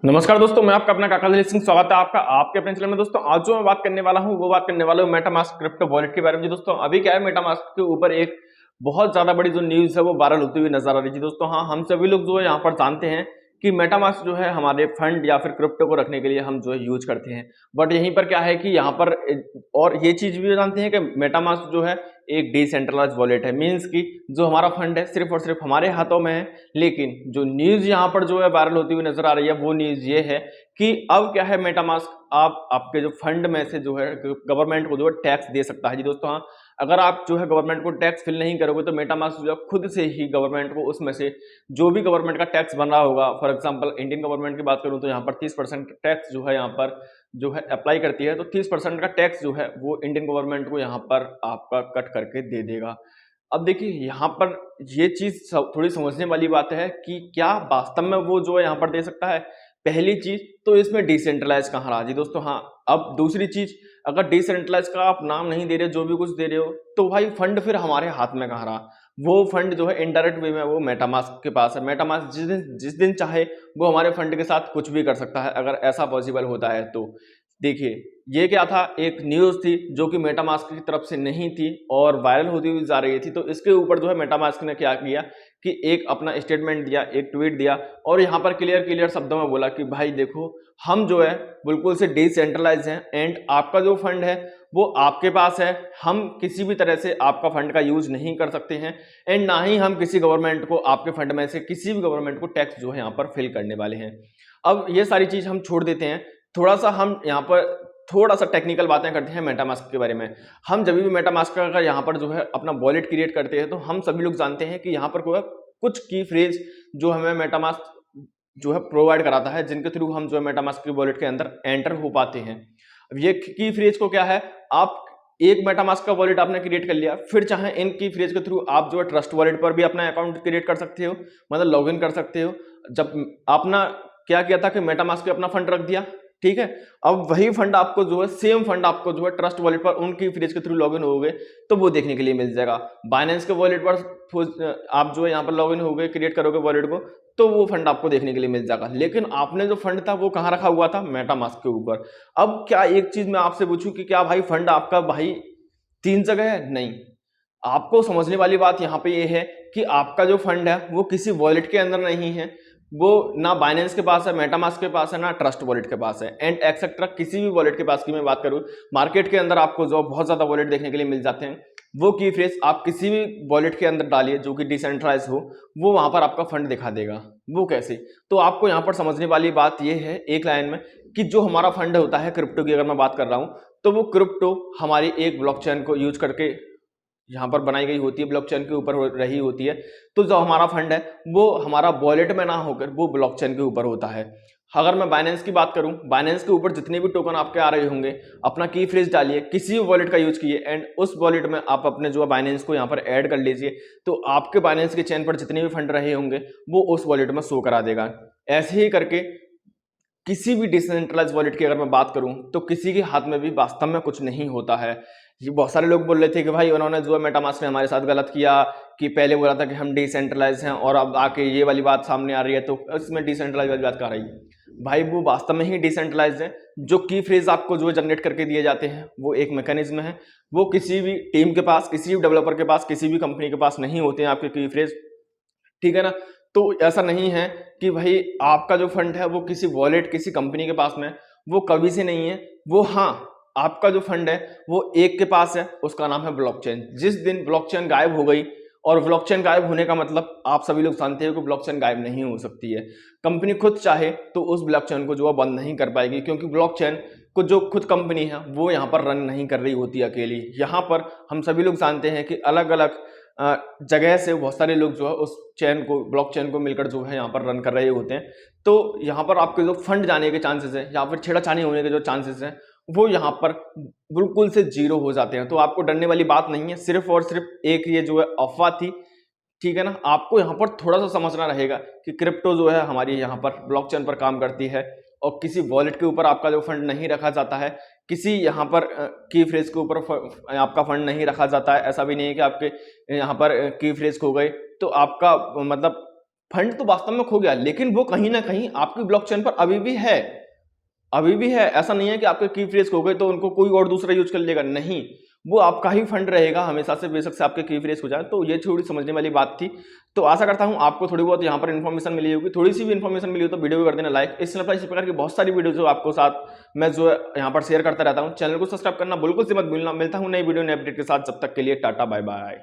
नमस्कार दोस्तों, मैं आपका अपना काका दलीप सिंह। स्वागत है आपका आपके अपने चैनल में। दोस्तों आज जो मैं बात करने वाला हूं वो बात करने वाला हूं मेटामास्क क्रिप्टो वॉलेट के बारे में। जी दोस्तों, अभी क्या है, मेटामास्क के ऊपर एक बहुत ज्यादा बड़ी जो न्यूज है वो वायरल होती हुई नजर आ रही है। जी दोस्तों, हाँ, हम सभी लोग जो है यहाँ पर जानते हैं कि मेटामास्क जो है हमारे फंड या फिर क्रिप्टो को रखने के लिए हम जो है यूज करते हैं। बट यहीं पर क्या है कि यहाँ पर और ये चीज भी जानते हैं कि मेटामास्क जो है एक डिसेंट्रलाइज वॉलेट है। मीन्स कि जो हमारा फंड है सिर्फ और सिर्फ हमारे हाथों में है। लेकिन जो न्यूज यहाँ पर जो है वायरल होती हुई नजर आ रही है वो न्यूज ये है कि अब क्या है, मेटामास्क आप आपके जो फंड में से जो है गवर्नमेंट को जो है टैक्स दे सकता है। जी दोस्तों, हाँ, अगर आप जो है गवर्नमेंट को टैक्स फिल नहीं करोगे तो मेटामास्क जो है खुद से ही गवर्नमेंट को उसमें से जो भी गवर्नमेंट का टैक्स बन रहा होगा, फॉर एग्जांपल इंडियन गवर्नमेंट की बात करूं तो यहाँ पर 30% टैक्स जो है यहाँ पर जो है अप्लाई करती है, तो 30% का टैक्स जो है वो इंडियन गवर्नमेंट को यहाँ पर आपका कट करके दे देगा। अब देखिए यहाँ पर ये चीज थोड़ी समझने वाली बात है कि क्या वास्तव में वो जो है यहाँ पर दे सकता है। पहली चीज तो इसमें डिसेंट्रलाइज कहाँ रहा। जी दोस्तों, हाँ, अब दूसरी चीज, अगर डिसेंट्रलाइज का आप नाम नहीं दे रहे, जो भी कुछ दे रहे हो, तो भाई फंड फिर हमारे हाथ में कहाँ रहा। वो फंड जो है इनडायरेक्ट वे में वो मेटामास्क के पास है। मेटामास्क जिस दिन चाहे वो हमारे फंड के साथ कुछ भी कर सकता है, अगर ऐसा पॉसिबल होता है तो। देखिए, ये क्या था, एक न्यूज थी जो कि मेटामास्क की तरफ से नहीं थी और वायरल होती हुई जा रही थी। तो इसके ऊपर जो है मेटामास्क ने क्या किया कि एक अपना स्टेटमेंट दिया, एक ट्वीट दिया और यहाँ पर क्लियर शब्दों में बोला कि भाई देखो, हम जो है बिल्कुल से डिसेंट्रलाइज हैं एंड आपका जो फंड है वो आपके पास है। हम किसी भी तरह से आपका फंड का यूज नहीं कर सकते हैं एंड ना ही हम किसी गवर्नमेंट को, आपके फंड में से किसी भी गवर्नमेंट को टैक्स जो है यहाँ पर फिल करने वाले हैं। अब ये सारी चीज हम छोड़ देते हैं, थोड़ा सा हम यहाँ पर थोड़ा सा टेक्निकल बातें करते हैं मेटामास्क के बारे में। हम जब भी मेटामास्क का अगर यहाँ पर जो है अपना वॉलेट क्रिएट करते हैं तो हम सभी लोग जानते हैं कि यहाँ पर कोई कुछ की फ्रेज जो हमें मेटामास्क जो है प्रोवाइड कराता है, जिनके थ्रू हम जो है मेटामास्क की वॉलेट के अंदर एंटर हो पाते हैं। अब ये की फ्रेज को क्या है, आप एक मेटामास्क का वॉलेट आपने क्रिएट कर लिया, फिर चाहे इन की फ्रेज के थ्रू आप जो है ट्रस्ट वॉलेट पर भी अपना अकाउंट क्रिएट कर सकते हो, मतलब लॉग इन कर सकते हो। जब आपने क्या किया था कि मेटामास्क पे अपना फंड रख दिया, ठीक है, अब वही फंड आपको जो है, सेम फंड आपको जो है ट्रस्ट वॉलेट पर उनकी फ्रेज के थ्रू लॉगिन हो गए तो वो देखने के लिए मिल जाएगा। बाइनेंस के वॉलेट पर आप जो है यहाँ पर लॉगिन हो गए, क्रिएट करोगे वॉलेट को, तो वो फंड आपको देखने के लिए मिल जाएगा। लेकिन आपने जो फंड था वो कहाँ रखा हुआ था, मेटामास्क के ऊपर। अब क्या एक चीज मैं आपसे पूछूं कि क्या भाई फंड आपका भाई तीन जगह है? नहीं। आपको समझने वाली बात यहाँ पे ये है कि आपका जो फंड है वो किसी वॉलेट के अंदर नहीं है, वो ना बाइनेंस के पास है, मेटामास्क के पास है, ना ट्रस्ट वॉलेट के पास है एंड एक्सेट्रा किसी भी वॉलेट के पास की मैं बात करूं। मार्केट के अंदर आपको जो बहुत ज्यादा वॉलेट देखने के लिए मिल जाते हैं, वो की फ्रेज आप किसी भी वॉलेट के अंदर डालिए जो कि डिसेंट्रलाइज हो, वो वहां पर आपका फंड दिखा देगा। वो कैसे? तो आपको यहाँ पर समझने वाली बात ये है एक लाइन में कि जो हमारा फंड होता है क्रिप्टो की, अगर मैं बात कर रहा हूं, तो वो क्रिप्टो हमारी एक ब्लॉकचेन को यूज करके यहाँ पर बनाई गई होती है, ब्लॉकचेन के ऊपर रही होती है। तो जो हमारा फंड है वो हमारा वॉलेट में ना होकर वो ब्लॉकचेन के ऊपर होता है। अगर मैं बाइनेंस की बात करूं, बाइनेंस के ऊपर जितने भी टोकन आपके आ रहे होंगे, अपना की फ्रेज डालिए, किसी भी वॉलेट का यूज किए एंड उस वॉलेट में आप अपने जो बाइनेंस को यहाँ पर ऐड कर लीजिए, तो आपके बाइनेंस के चेन पर जितने भी फंड रहे होंगे वो उस वॉलेट में शो करा देगा। ऐसे ही करके किसी भी डिसेंट्रलाइज वॉलेट की अगर मैं बात करूं तो किसी के हाथ में भी वास्तव में कुछ नहीं होता है। ये बहुत सारे लोग बोल रहे थे कि भाई उन्होंने जो है मेटामास्क ने हमारे साथ गलत किया, कि पहले बोला था कि हम डिसेंट्रलाइज हैं और अब आके ये वाली बात सामने आ रही है, तो इसमें डिसेंट्रलाइज वाली बात कहाँ रही। भाई वो वास्तव में ही डिसेंट्रलाइज है। जो की फ्रेज आपको जो है जनरेट करके दिए जाते हैं वो एक मैकेनिज्म है, वो किसी भी टीम के पास, किसी भी डेवलपर के पास, किसी भी कंपनी के पास नहीं होते हैं आपके की फ्रेज, ठीक है ना। तो ऐसा नहीं है कि भाई आपका जो फंड है वो किसी वॉलेट, किसी कंपनी के पास में, वो कभी से नहीं है। वो हाँ, आपका जो फंड है वो एक के पास है, उसका नाम है ब्लॉकचेन। जिस दिन ब्लॉकचेन गायब हो गई, और ब्लॉकचेन गायब होने का मतलब आप सभी लोग जानते हो कि ब्लॉकचेन गायब नहीं हो सकती है। कंपनी खुद चाहे तो उस ब्लॉकचेन को जो है बंद नहीं कर पाएगी, क्योंकि ब्लॉकचेन को जो खुद कंपनी है वो यहाँ पर रन नहीं कर रही होती अकेली। यहाँ पर हम सभी लोग जानते हैं कि अलग अलग जगह से बहुत सारे लोग जो है उस चेन को, ब्लॉकचेन को मिलकर जो है यहाँ पर रन कर रहे होते हैं। तो यहाँ पर आपके जो फंड जाने के चांसेस है या फिर छेड़छाड़ी होने के जो चांसेस हैं वो यहाँ पर बिल्कुल से जीरो हो जाते हैं। तो आपको डरने वाली बात नहीं है, सिर्फ और सिर्फ एक ये जो है अफवाह थी, ठीक है ना। आपको यहाँ पर थोड़ा सा समझना रहेगा कि क्रिप्टो जो है हमारी यहाँ पर ब्लॉकचेन पर काम करती है और किसी वॉलेट के ऊपर आपका जो फंड नहीं रखा जाता है, किसी यहाँ पर की फ्रेज के ऊपर आपका फंड नहीं रखा जाता है। ऐसा भी नहीं है कि आपके यहाँ पर की फ्रेज खो गए तो आपका मतलब फंड तो वास्तव में खो गया, लेकिन वो कहीं ना कहीं आपकी ब्लॉकचेन पर अभी भी है, अभी भी है। ऐसा नहीं है कि आपके की फ्रेज खो गए तो उनको कोई और दूसरा यूज कर लेगा, नहीं, वो आपका ही फंड रहेगा हमेशा से, बेशक से आपके की फ्रेज हो जाए। तो ये थोड़ी समझने वाली बात थी। तो आशा करता हूं आपको थोड़ी बहुत यहाँ पर इन्फॉर्मेशन मिली होगी, थोड़ी सी भी इन्फॉर्मेशन मिली हो तो वीडियो को कर देना लाइक। इस चैनल पर इसी प्रकार की बहुत सारी वीडियो जो आपको साथ मैं जो यहाँ पर शेयर करता रहता हूँ। चैनल को सब्सक्राइब करना बिल्कुल से मत भूलना। मिलता हूँ नई वीडियो नए अपडेट के साथ, जब तक के लिए टाटा बाय बाय।